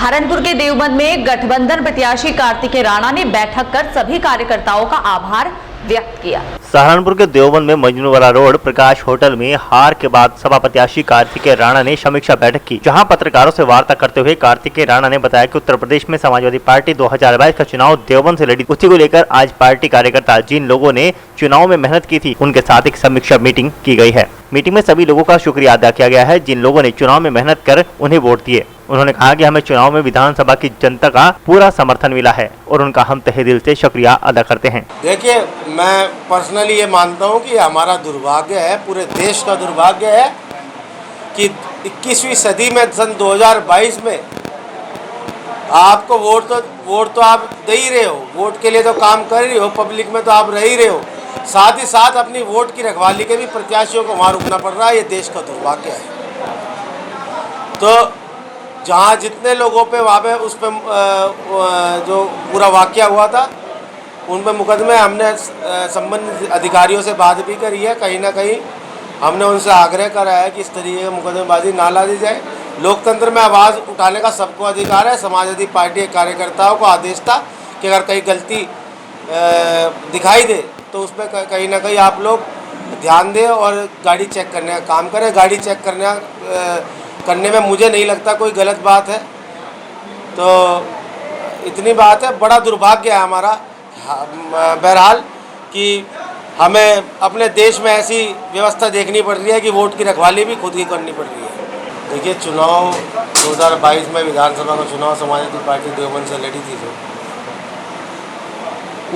सहारनपुर के देवबंद में गठबंधन प्रत्याशी कार्तिकेय राणा ने बैठक कर सभी कार्यकर्ताओं का आभार व्यक्त किया। सहारनपुर के देवबंद में मजनूवाला रोड प्रकाश होटल में हार के बाद सपा प्रत्याशी कार्तिकेय राणा ने समीक्षा बैठक की, जहां पत्रकारों से वार्ता करते हुए कार्तिकेय राणा ने बताया कि उत्तर प्रदेश में समाजवादी पार्टी 2022 का चुनाव देवबंद से लड़ी। उसी को लेकर आज पार्टी कार्यकर्ता जिन लोगों ने चुनाव में मेहनत की थी उनके साथ एक समीक्षा मीटिंग की गई है। मीटिंग में सभी लोगों का शुक्रिया अदा किया गया है जिन लोगों ने चुनाव में मेहनत कर उन्हें वोट दिए। उन्होंने कहा कि हमें चुनाव में विधानसभा की जनता का पूरा समर्थन मिला है और उनका हम तहे दिल से शुक्रिया अदा करते हैं। देखिए, मैं पर्सनली ये मानता हूँ कि हमारा दुर्भाग्य है, पूरे देश का दुर्भाग्य है कि 21वीं सदी में सन 2022 में आपको वोट तो आप दे ही रहे हो, वोट के लिए तो काम कर ही हो, पब्लिक में तो आप रह ही रहे हो, साथ ही साथ अपनी वोट की रखवाली के भी प्रत्याशियों को वहाँ रुकना पड़ रहा है। ये देश का दुर्भाग्य है। तो जहाँ जितने लोगों पे वहाँ पे उस पर जो पूरा वाक़या हुआ था उन पर मुकदमे हमने संबंधित अधिकारियों से बात भी करी है। कहीं ना कहीं हमने उनसे आग्रह करा है कि इस तरीके की मुकदमेबाजी ना ला दी जाए। लोकतंत्र में आवाज़ उठाने का सबको अधिकार है। समाजवादी पार्टी के कार्यकर्ताओं को आदेश था कि अगर कहीं गलती दिखाई दे तो उस पर कहीं ना कहीं आप लोग ध्यान दें और गाड़ी चेक करने का काम करें। गाड़ी चेक करने में मुझे नहीं लगता कोई गलत बात है। तो इतनी बात है। बड़ा दुर्भाग्य है हमारा बहरहाल कि हमें अपने देश में ऐसी व्यवस्था देखनी पड़ रही है कि वोट की रखवाली भी खुद ही करनी पड़ रही है। देखिए, चुनाव 2022 में विधानसभा का चुनाव समाजवादी पार्टी देवबंद से लड़ी थी, तो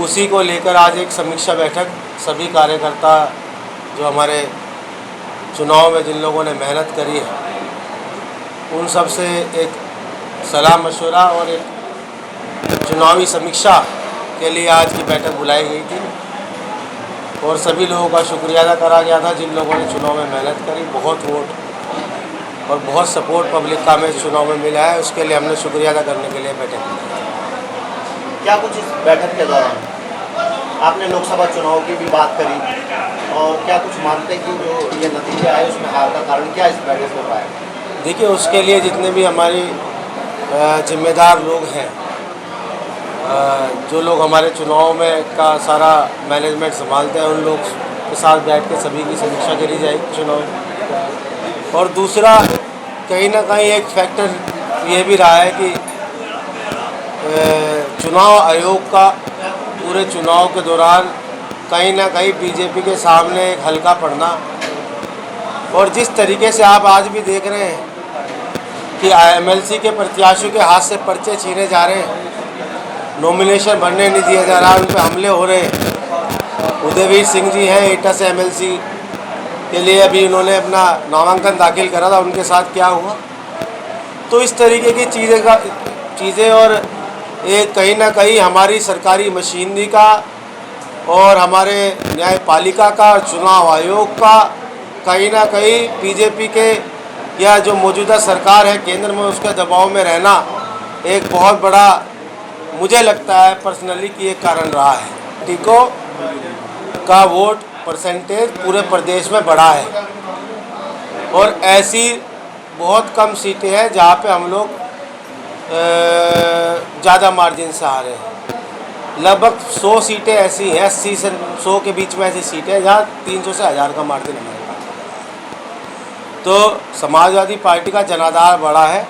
उसी को लेकर आज एक समीक्षा बैठक सभी कार्यकर्ता जो हमारे चुनाव में जिन लोगों ने मेहनत करी है उन सब से एक सलाह मशवरा और एक चुनावी समीक्षा के लिए आज की बैठक बुलाई गई थी और सभी लोगों का शुक्रिया अदा करा गया था जिन लोगों ने चुनाव में मेहनत करी। बहुत वोट और बहुत सपोर्ट पब्लिक का हमें चुनाव में मिला है, उसके लिए हमने शुक्रिया अदा करने के लिए बैठक की। क्या कुछ इस बैठक के दौरान आपने लोकसभा चुनाव की भी बात करी और क्या कुछ मानते कि जो ये नतीजे आए उसमें हार का कारण क्या इस बैठक में पाया? देखिए, उसके लिए जितने भी हमारी जिम्मेदार लोग हैं, जो लोग हमारे चुनाव में का सारा मैनेजमेंट संभालते हैं, उन लोग के साथ बैठ के सभी की समीक्षा करी जाएगी चुनाव। और दूसरा, कहीं ना कहीं एक फैक्टर ये भी रहा है कि चुनाव आयोग का पूरे चुनाव के दौरान कहीं ना कहीं बीजेपी के सामने एक हल्का पड़ना, और जिस तरीके से आप आज भी देख रहे हैं कि एमएलसी के प्रत्याशियों के हाथ से पर्चे छीने जा रहे हैं, नॉमिनेशन भरने नहीं दिया जा रहा, उन पर हमले हो रहे हैं। उदयवीर सिंह जी हैं एटा से एमएलसी के लिए, अभी उन्होंने अपना नामांकन दाखिल करा था, उनके साथ क्या हुआ। तो इस तरीके की चीज़ें और एक कहीं ना कहीं हमारी सरकारी मशीनरी का और हमारे न्यायपालिका का, चुनाव आयोग का, कहीं ना कहीं बीजेपी के या जो मौजूदा सरकार है केंद्र में उसके दबाव में रहना एक बहुत बड़ा, मुझे लगता है पर्सनली कि एक कारण रहा है। टिको का वोट परसेंटेज पूरे प्रदेश में बढ़ा है और ऐसी बहुत कम सीटें हैं जहाँ पे हम लोग ज़्यादा मार्जिन से हारे हैं। लगभग 100 सीटें ऐसी हैं, 80 से 100 के बीच में ऐसी सीटें हैं जहाँ 300 से 1000 का मार्जिन हमारे पास। तो समाजवादी पार्टी का जनाधार बढ़ा है।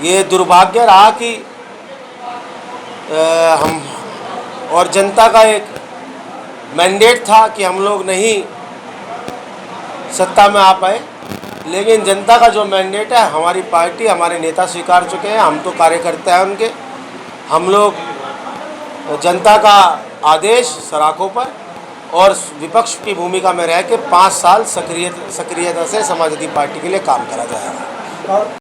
ये दुर्भाग्य रहा कि हम और जनता का एक मैंडेट था कि हम लोग नहीं सत्ता में आ पाए, लेकिन जनता का जो मैंडेट है हमारी पार्टी, हमारे नेता स्वीकार चुके हैं। हम तो कार्यकर्ता हैं उनके। हम लोग जनता का आदेश सराखों पर और विपक्ष की भूमिका में रह के 5 साल सक्रियता से समाजवादी पार्टी के लिए काम करा जाएगा।